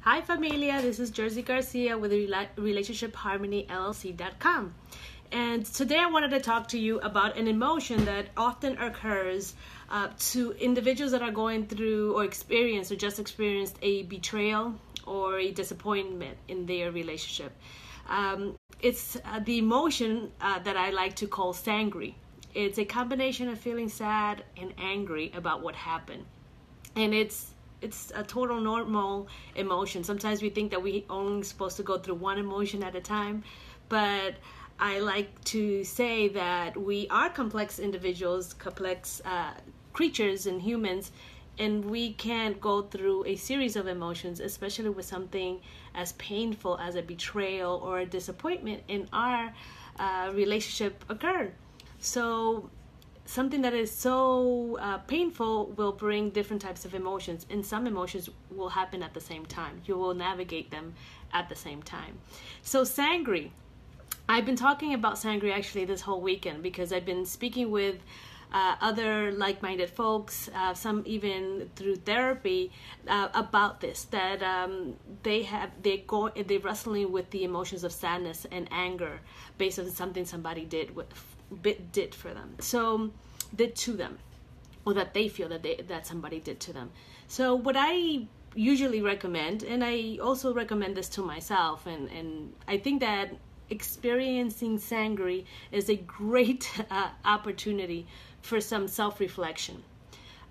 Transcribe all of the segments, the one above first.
Hi familia, this is Jersey Garcia with Relationship Harmony LLC.com. And today I wanted to talk to you about an emotion that often occurs to individuals that are going through or just experienced a betrayal or a disappointment in their relationship. It's the emotion that I like to call sangry. It's a combination of feeling sad and angry about what happened. And it's a total normal emotion. Sometimes we think that we only supposed to go through one emotion at a time, but I like to say that we are complex individuals, complex creatures and humans, and we can go through a series of emotions, especially with something as painful as a betrayal or a disappointment in our relationship occurred. So something that is so painful will bring different types of emotions, and some emotions will happen at the same time. You will navigate them at the same time. So sangry. I've been talking about sangry actually this whole weekend because I've been speaking with other like-minded folks, some even through therapy, about this, that they're wrestling with the emotions of sadness and anger based on something somebody did for them, so did to them, or that they feel that somebody did to them. So what I usually recommend, and I also recommend this to myself, and I think that experiencing sangry is a great opportunity for some self-reflection.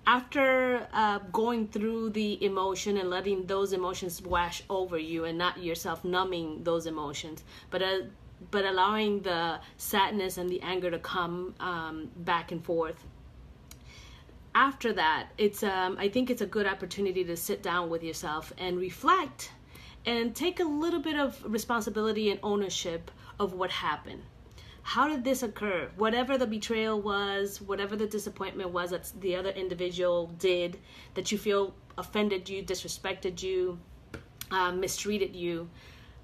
After going through the emotion and letting those emotions wash over you, and not yourself numbing those emotions, but allowing the sadness and the anger to come back and forth. After that, I think it's a good opportunity to sit down with yourself and reflect and take a little bit of responsibility and ownership of what happened. How did this occur? Whatever the betrayal was, whatever the disappointment was that the other individual did, that you feel offended you, disrespected you, mistreated you,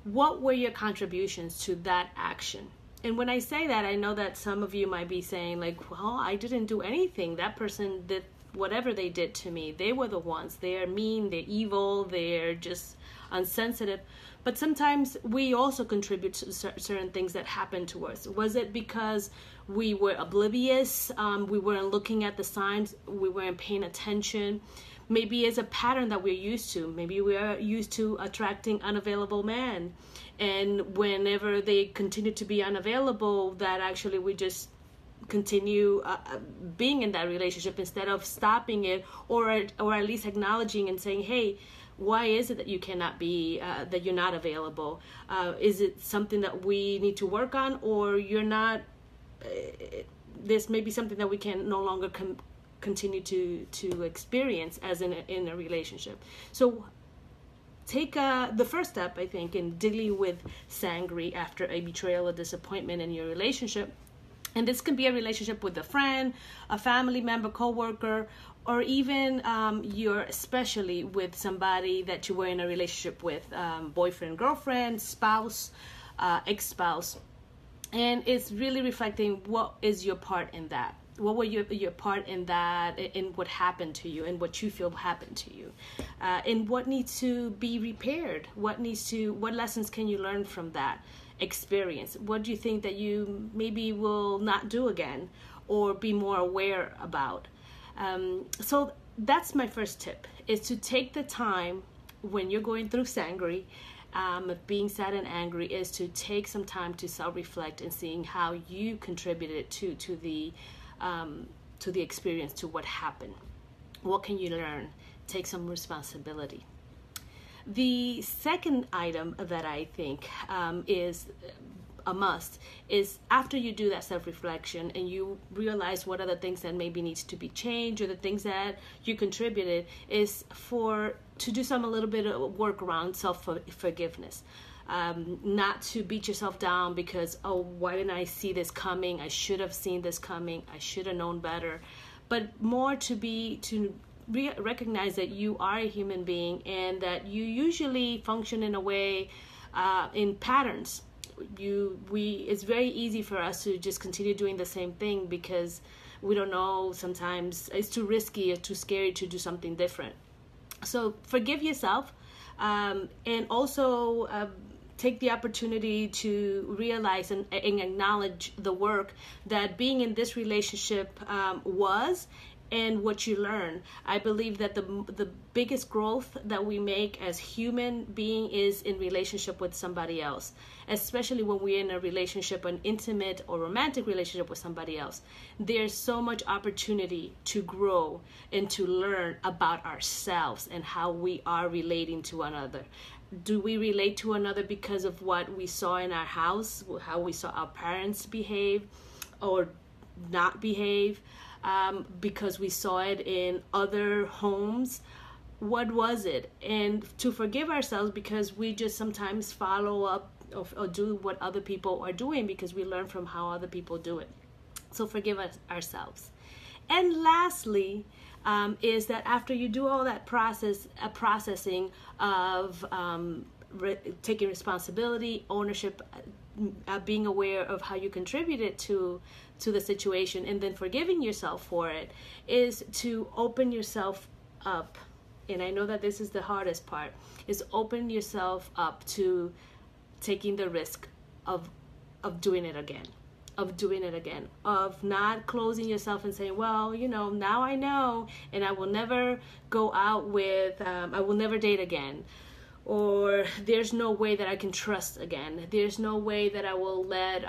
what were your contributions to that action? And when I say that, I know that some of you might be saying, like, well, I didn't do anything. That person did whatever they did to me. They were the ones. They're mean, they're evil, they're just unsensitive. But sometimes we also contribute to certain things that happened to us. Was it because we were oblivious? We weren't looking at the signs. We weren't paying attention. Maybe it's a pattern that we're used to. Maybe we are used to attracting unavailable men. And whenever they continue to be unavailable, that actually we just continue being in that relationship instead of stopping it, or at least acknowledging and saying, hey, why is it that you cannot be, that you're not available? Is it something that we need to work on, or you're not, this may be something that we can no longer continue to experience as in a relationship. So take the first step, I think, in dealing with sangry after a betrayal or disappointment in your relationship. And this can be a relationship with a friend, a family member, coworker, or even especially with somebody that you were in a relationship with, boyfriend, girlfriend, spouse, ex-spouse. And it's really reflecting what is your part in that. What were your part in that, in what happened to you, and what you feel happened to you, and what needs to be repaired? What lessons can you learn from that experience? What do you think that you maybe will not do again, or be more aware about? So that's my first tip, is to take the time when you're going through sangry, being sad and angry, is to take some time to self-reflect and seeing how you contributed to the experience, to what happened. What can you learn? Take some responsibility. The second item that I think is a must is, after you do that self-reflection and you realize what are the things that maybe needs to be changed, or the things that you contributed, is to do a little bit of work around self-forgiveness. Not to beat yourself down because, oh, why didn't I see this coming? I should have seen this coming. I should have known better. But more to recognize that you are a human being, and that you usually function in a way, in patterns. It's very easy for us to just continue doing the same thing because we don't know, sometimes it's too risky or too scary to do something different. So forgive yourself And also take the opportunity to realize and acknowledge the work that being in this relationship was, and what you learn. I believe that the biggest growth that we make as human being is in relationship with somebody else, especially when we're in a relationship, an intimate or romantic relationship with somebody else. There's so much opportunity to grow and to learn about ourselves and how we are relating to one another. Do we relate to another because of what we saw in our house, how we saw our parents behave or not behave? Because we saw it in other homes? What was it? And to forgive ourselves, because we just sometimes follow up or do what other people are doing because we learn from how other people do it. So forgive ourselves. And lastly, is that after you do all that processing of taking responsibility, ownership, being aware of how you contributed to the situation, and then forgiving yourself for it, is to open yourself up. And I know that this is the hardest part, is open yourself up to taking the risk of doing it again, of not closing yourself and saying, well, now I know, and I will never go out with, I will never date again. Or there's no way that I can trust again. There's no way that I will let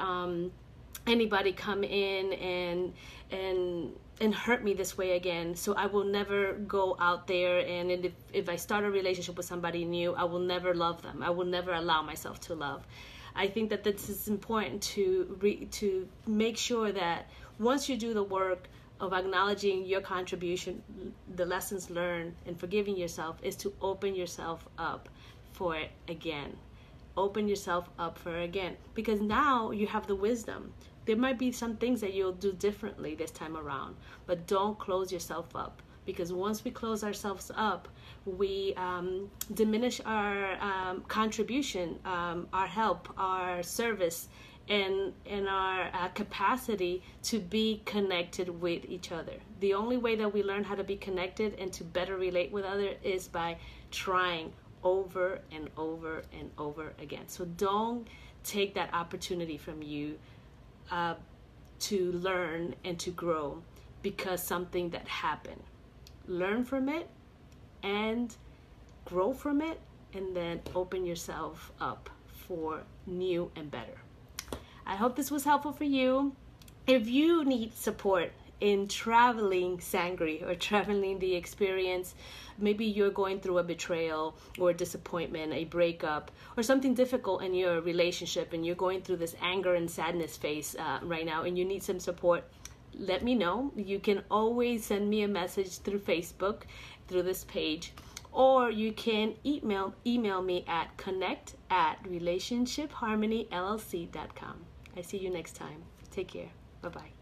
anybody come in and hurt me this way again. So I will never go out there, and if I start a relationship with somebody new, I will never love them. I will never allow myself to love. I think that this is important to make sure that once you do the work of acknowledging your contribution, the lessons learned, and forgiving yourself, is to open yourself up for it again. Open yourself up for it again, because now you have the wisdom. There might be some things that you'll do differently this time around, but don't close yourself up, because once we close ourselves up, we diminish our contribution, our help, our service, and our capacity to be connected with each other. The only way that we learn how to be connected and to better relate with others is by trying over and over and over again. So don't take that opportunity from you to learn and to grow because something that happened. Learn from it and grow from it, and then open yourself up for new and better. I hope this was helpful for you. If you need support in traveling Sangre or traveling the experience, maybe you're going through a betrayal or a disappointment, a breakup, or something difficult in your relationship, and you're going through this anger and sadness phase right now, and you need some support, let me know. You can always send me a message through Facebook, through this page, or you can email me at connect@relationshipharmonyllc.com. I see you next time. Take care. Bye-bye.